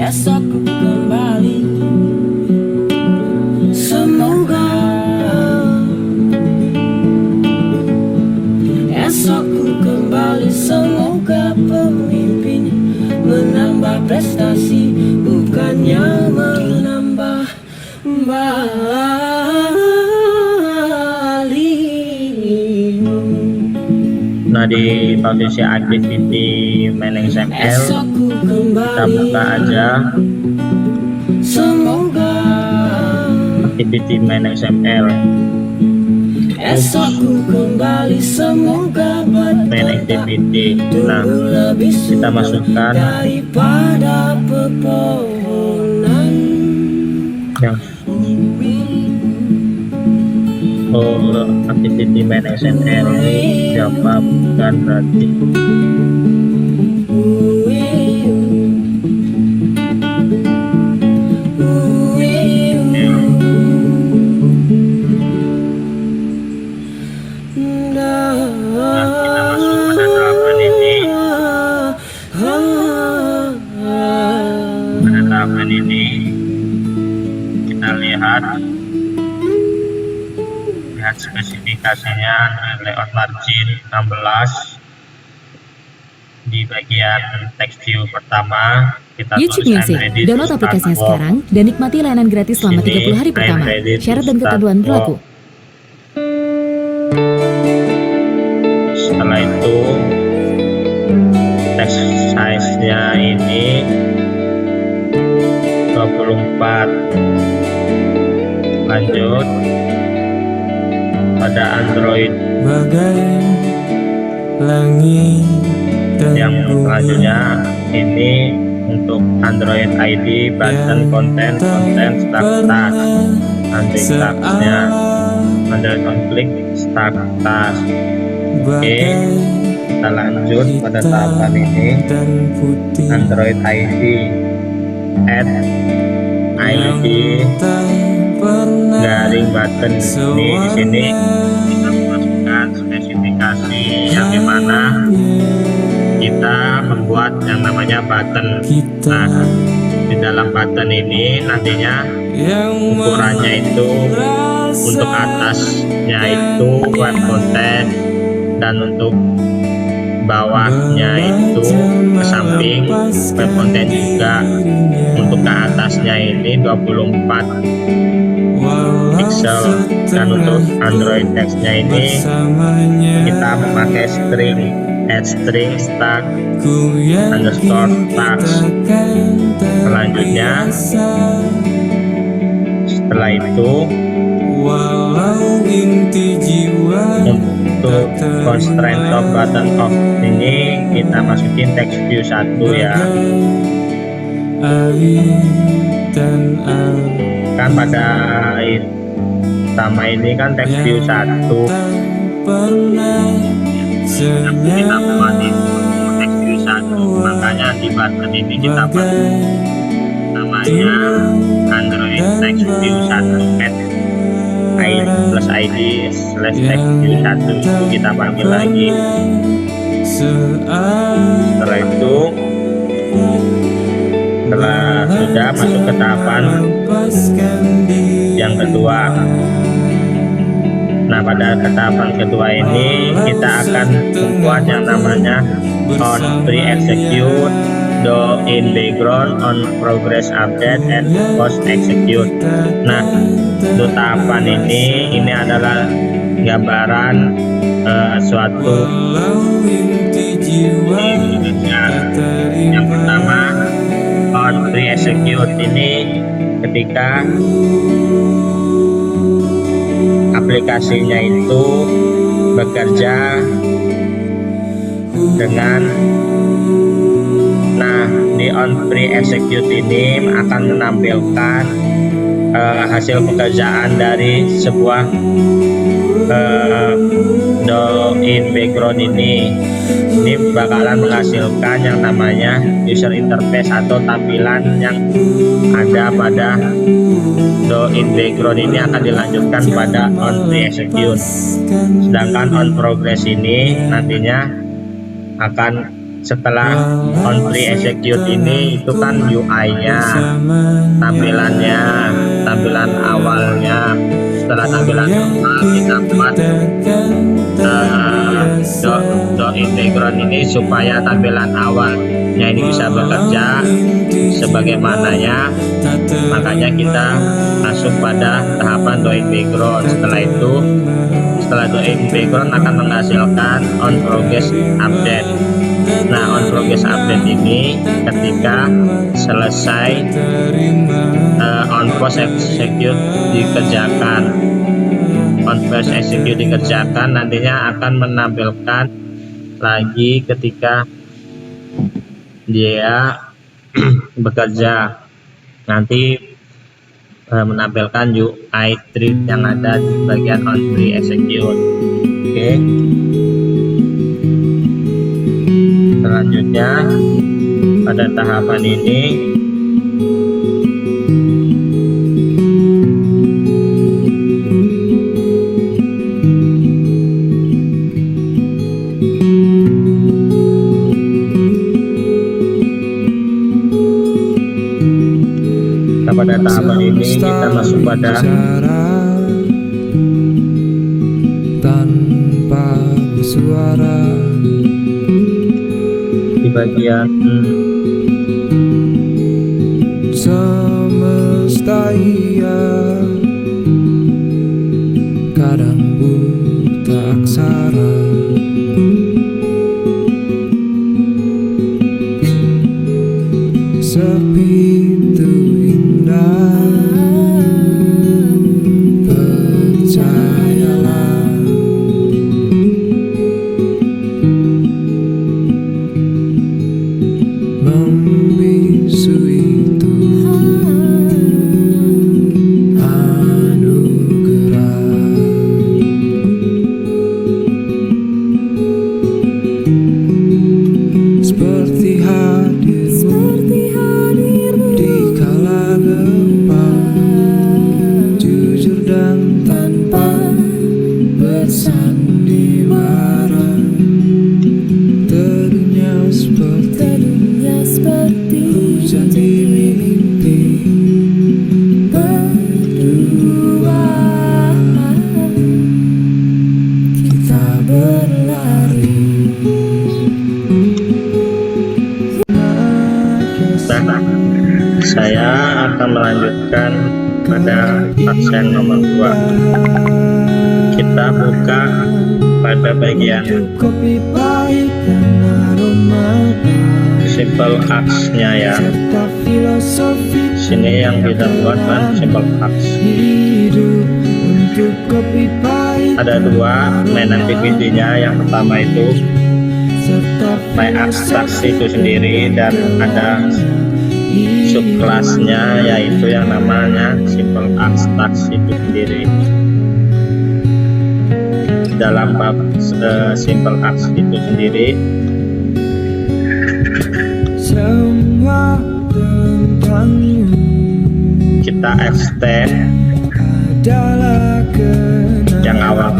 Esok ku kembali, semoga esok ku kembali, semoga pemimpin menambah prestasi bukannya menambah balik. Nah, di posisi activity main XML Esok ku kita kembali, buka aja semoga activity main XML esok ku kembali, semoga main activity. Nah, lebih kita masukkan daripada pepohonan. yang activity main XML siapa bukan berarti ini kita lihat spesifikasinya layout margin 16. Di bagian text view pertama kita YouTube tulis Music. I'm ready to Download start aplikasinya work. sekarang dan nikmati layanan gratis selama Sini, 30 hari pertama. I'm ready to Syarat dan start ketentuan work. berlaku. Setelah itu text size-nya ini 24. Lanjut pada Android Bagai langit dan yang bumi. selanjutnya ini untuk Android ID button konten start task. Android tasknya Android konflik start task. Oke, kita lanjut pada tahapan ini Android ID add ID garing button. Ini di sini kita memasukkan spesifikasi yang dimana kita membuat yang namanya button. Nah, di dalam button ini nantinya ukurannya itu untuk atasnya itu web content dan untuk bawahnya itu ke samping web content juga. Untuk ke atasnya ini 24 pixel dan untuk Android text-nya ini kita memakai string add string start underscore tags. Selanjutnya setelah itu untuk constraint of button off ini kita masukin text view 1 ya. Kan pada sama ini kan text view 1 kita buat itu text view 1, makanya di button ini kita buat namanya Android text view 1 add ID plus ID slash text view 1 itu kita panggil lagi. Setelah itu setelah sudah masuk ke tahapan yang kedua. Nah, pada tahapan kedua ini kita akan membuat yang namanya on pre-execute do in background on progress update and post execute. Nah, untuk tahapan ini adalah gambaran suatu yang pertama on pre-execute ini ketika aplikasinya itu bekerja dengan di on pre-execute ini akan menampilkan hasil pekerjaan dari sebuah do in background ini bakalan menghasilkan yang namanya user interface atau tampilan yang ada pada do in background ini akan dilanjutkan pada on pre-execute. Sedangkan on progress ini nantinya akan setelah on pre-execute ini itu kan UI-nya, tampilan awalnya. Setelah tampilan awal kita buat do in background ini supaya tampilan awalnya ini bisa bekerja sebagaimananya, makanya kita masuk pada tahapan do in background. Setelah do in background akan menghasilkan on progress update. Nah, on progress update ini ketika selesai on post execute dikerjakan, nantinya akan menampilkan lagi ketika dia bekerja, nanti menampilkan UI treat yang ada di bagian on pre-execute. Oke. Selanjutnya pada tahapan ini kita masuk pada tanpa bersuara di bagian semesta iya kadang buta aksara, sepi itu indah, percayalah. Membisu itu anugerah, seperti hadirmu di kala gempa, jujur dan tanpa bersandiwara. Teduhnya seperti hujan di mimpi, berdua kita berlari. saya akan melanjutkan pada absen nomor 2. Kita buka pada bagian simple acts-nya ya. Sini yang kita buat kan simple acts. Ada 2 main activity-nya. Yang pertama itu my acts itu sendiri, dan ada subkelasnya yaitu yang namanya simple acts itu sendiri. Dalam bab simple acts itu sendiri kita extend yang awal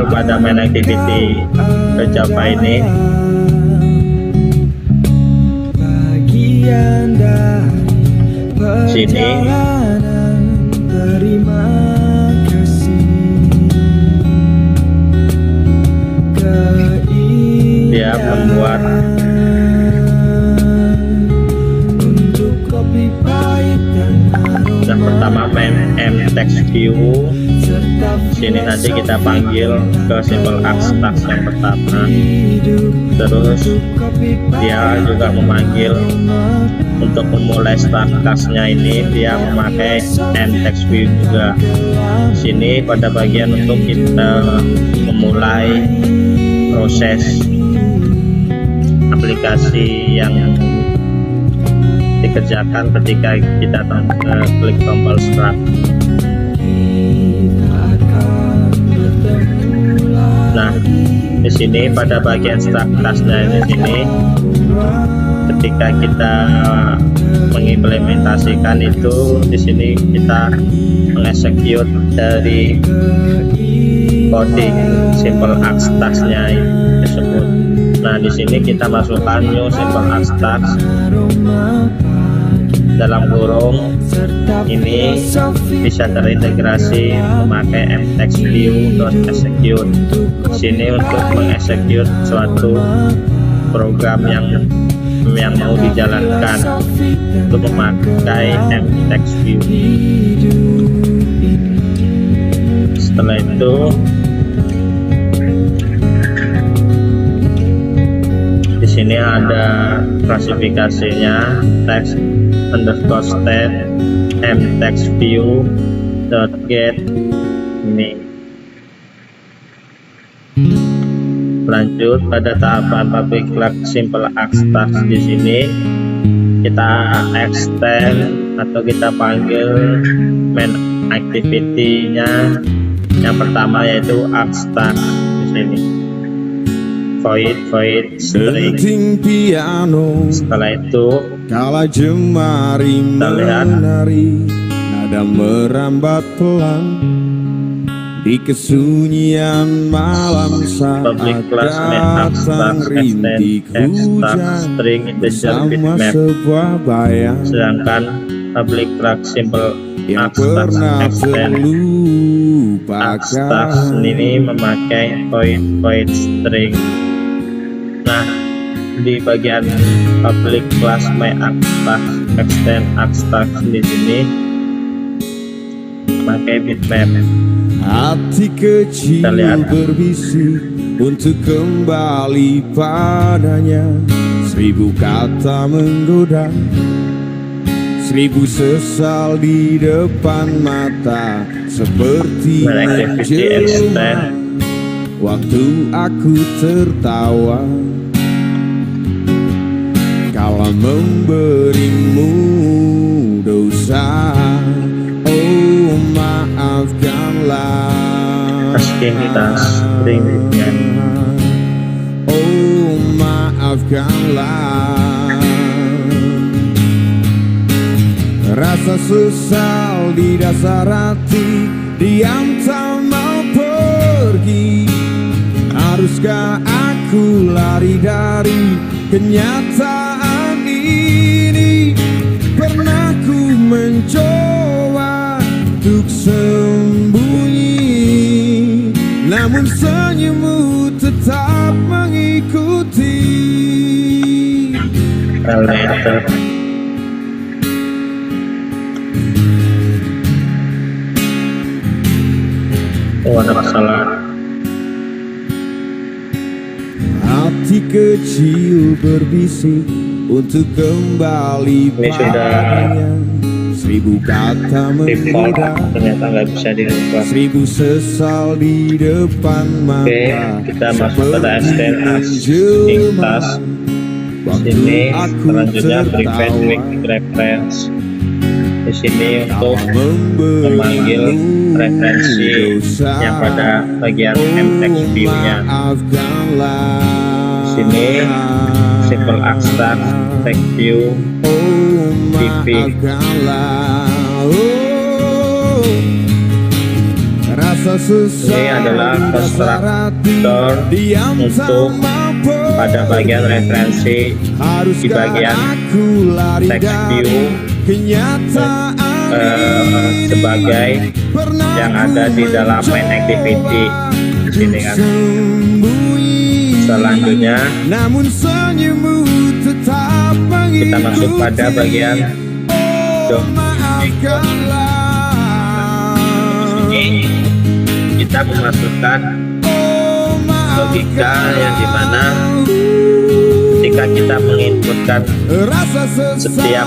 pada main activity Java ini. Sini dia membuat pertama main text view. Sini nanti kita panggil ke simple ask task yang pertama. Terus dia juga memanggil untuk memulai start tasknya ini dia memakai text view juga. Sini pada bagian untuk kita memulai proses aplikasi yang dikerjakan ketika kita klik tombol start. Nah, di sini pada bagian start tasknya di sini, ketika kita mengimplementasikan itu, di sini kita mengeksekut dari coding simple ask task-nya tersebut. Nah, di sini kita masukkan new simple ask task dalam kurung ini bisa terintegrasi memakai mtextView.execute. Sini untuk mengeksekut suatu program yang mau dijalankan untuk memakai mtextView. Setelah itu di sini ada klasifikasinya text underscore state mtextView.get ini. Lanjut pada tahapan public class simple ask task. Di sini kita extend atau kita panggil main activity-nya yang pertama yaitu ask task. Di sini void string. Setelah itu kala jemari menari, nada merambat pelan di kesunyian malam saat public class main datang rintik hujan bersama sebuah bayang sedangkan public class simple yang ask task pernah extend ask task terlupakan. ini memakai void string. Nah, di bagian public class my ask task extend ask task di sini pakai bitmap. Hati kecil Kita lihat. berbisik untuk kembali padanya. 1000 kata menggoda, 1000 sesal di depan mata, seperti Activity menjelma extend. waktu aku tertawa kala memberimu dosa. Oh, maafkanlah. Asking string bitmap. Oh, maafkanlah. Rasa sesal di dasar hati, diam tak mau pergi. Haruskah aku lari dari kenyataan ini? Pernah ku mencoba untuk sembunyi, namun senyummu tetap mengikuti. Later. Oh, ada masalah. Hati kecil berbisik untuk kembali Ini sudah padanya. 1000 kata Default menggoda, ternyata nggak bisa dirubah. 1000 sesal di depan mata. Oke, kita masuk pada extend seperti asking task. waktu Sini aku selanjutnya prevent tertawa quick reference. Di sini untuk kala memanggil memberimu referensi dosa. yang pada bagian mtext view-nya. Maafkanlah. Sini simple ask task text view Oh, DP. maafkanlah. Oh, rasa sesal Ini adalah di dasar hati, konstruktor diam untuk tak mau pada bagian pergi. referensi di Haruskah bagian aku lari text dari view kenyataan ini? sebagai Pernah yang ada di dalam main ku activity di sini kan. sembunyi, Selanjutnya namun senyummu tetap kita masuk pada mengikuti. bagian Oh, Ini kita memasukkan logika yang dimana ketika kita menginputkan setiap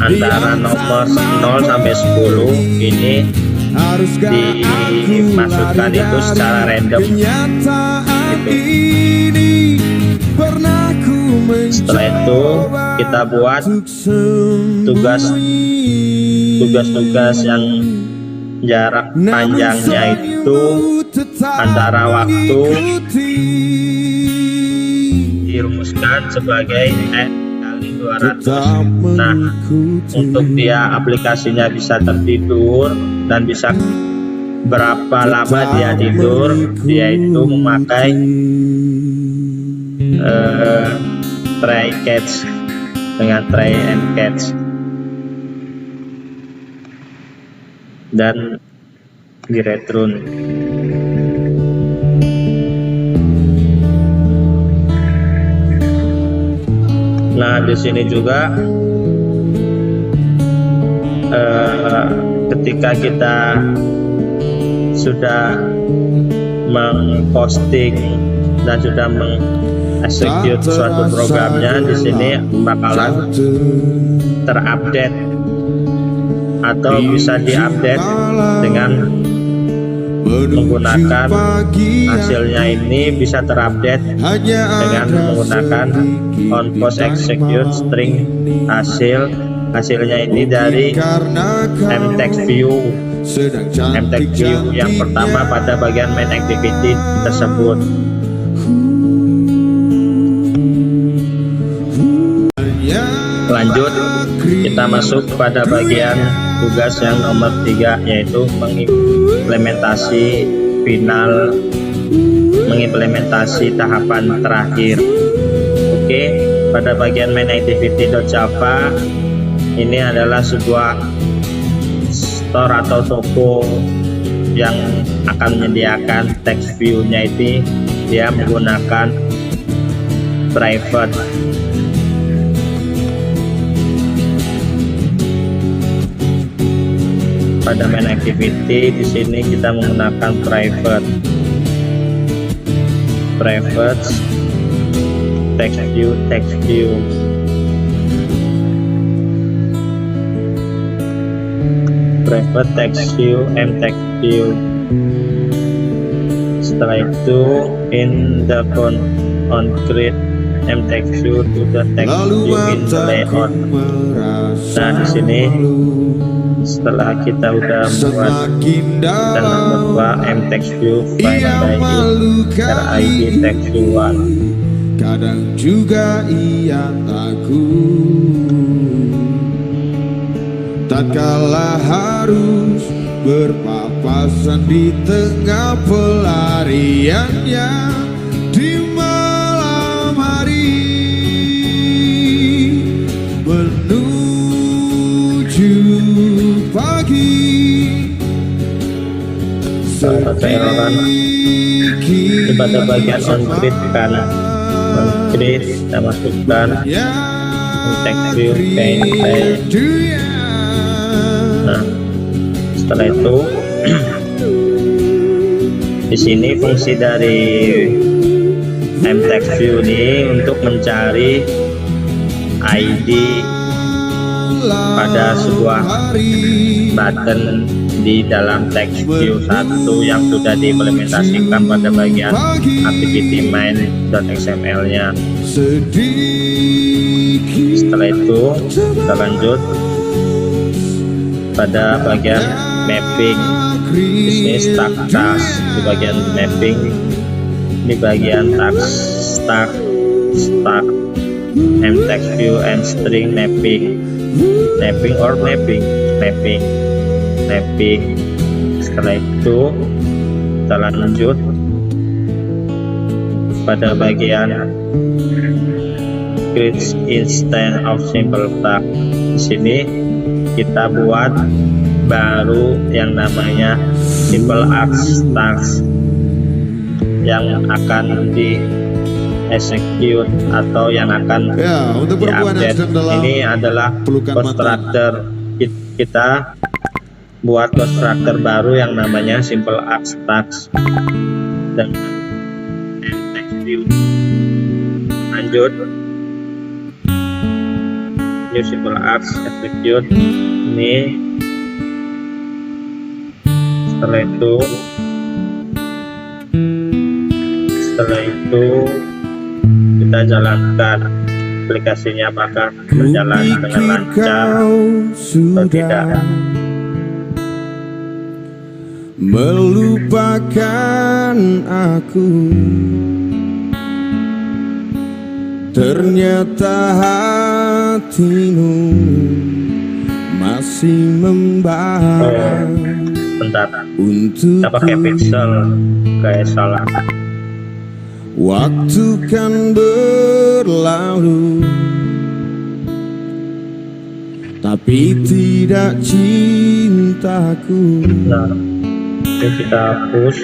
antara nomor 0 sampai 10 ini dimasukkan itu secara random gitu. Setelah itu kita buat tugas-tugas yang jarak panjangnya itu antara waktu dirumuskan sebagai kali 200. Nah, untuk dia aplikasinya bisa tertidur dan bisa berapa lama dia tidur, dia itu memakai try catch dengan try and catch dan giretrun. Nah, di sini juga ketika kita sudah mengposting dan sudah execute suatu programnya, di sini bakalan terupdate atau bisa diupdate dengan menggunakan hasilnya. Ini bisa terupdate dengan menggunakan on post execute string hasilnya ini dari mtext view yang pertama pada bagian main activity tersebut. Lanjut, kita masuk pada bagian tugas yang nomor 3, yaitu mengimplementasi tahapan terakhir. Oke, pada bagian main activity.java ini adalah sebuah store atau toko yang akan menyediakan text view-nya itu dia menggunakan private. Pada main activity di sini kita menggunakan private text view private text view mtext view. Setelah itu in the on create mtext view to the text view in the layout. Nah, di sini setelah kita udah membuat dan membuat mtext view file id text view 1, kadang juga ia takut tatkala harus berpapasan di tengah pelariannya di malam hari menuju pagi. Keteroran pada bagian on-grid kan on-grid kita masukkan text view paint. Nah, setelah itu di sini fungsi dari mtext view ini untuk mencari ID pada sebuah button di dalam text view 1 yang sudah diimplementasikan pada bagian activity main.xml nya. Setelah itu kita lanjut pada bagian mapping. Di sini start task di bagian mapping, di bagian task start mtext view and string mapping. Setelah itu kita lanjut pada bagian create instance of simple task. Di sini kita buat baru yang namanya simple task yang akan execute atau yang akan Ya, untuk perempuan yang diupdate. sedang dalam Ini adalah pelukan constructor. Kita buat constructor baru yang namanya simple abstract dan text view. Lanjut, new simple apps execute. Ini setelah itu kita jalankan aplikasinya, apakah berjalan dengan lancar atau tidak. Melupakan aku, ternyata hatimu masih membara Bentar, untuk kita pakai pixel kayak salah. waktu kan berlalu, tapi tidak cintaku Nah, ini kita hapus.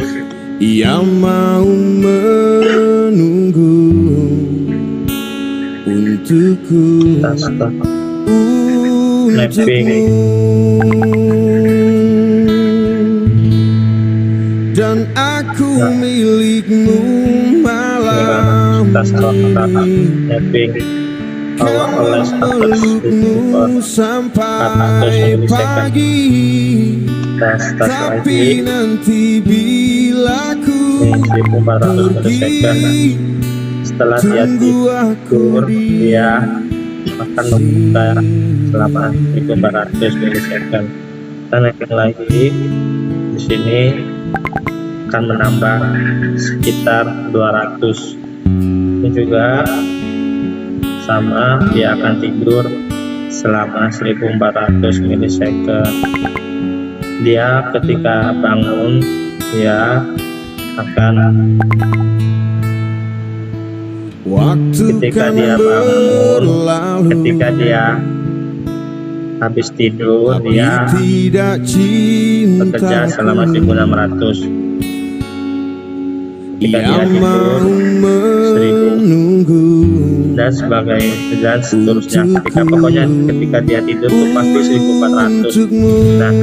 yang mau menunggu untukku, Kita stop. untukmu, dan aku milikmu malam Kita stop kata ini. mapping Allah Kau oleh status melukmu sampai pagi, kita start tapi lagi. nanti bila ku Ini 1400 milisekund. Setelah dia tunggu aku tidur, di dia akan membuka selama 1400 milisekund. Kita naikin lagi. Di sini akan menambah sekitar 200. Ini juga sama, dia akan tidur selama 1400 milisekund. Dia ketika bangun, dia akan waktu ketika kan dia bangun, berlalu, ketika dia habis tidur, tapi dia tidak bekerja selama cintaku 1600. Ketika dia yang mau tidur 1000 menunggu dan seterusnya. Pokoknya ketika dia tidur tuh pasti 1400. untukmu. Nah,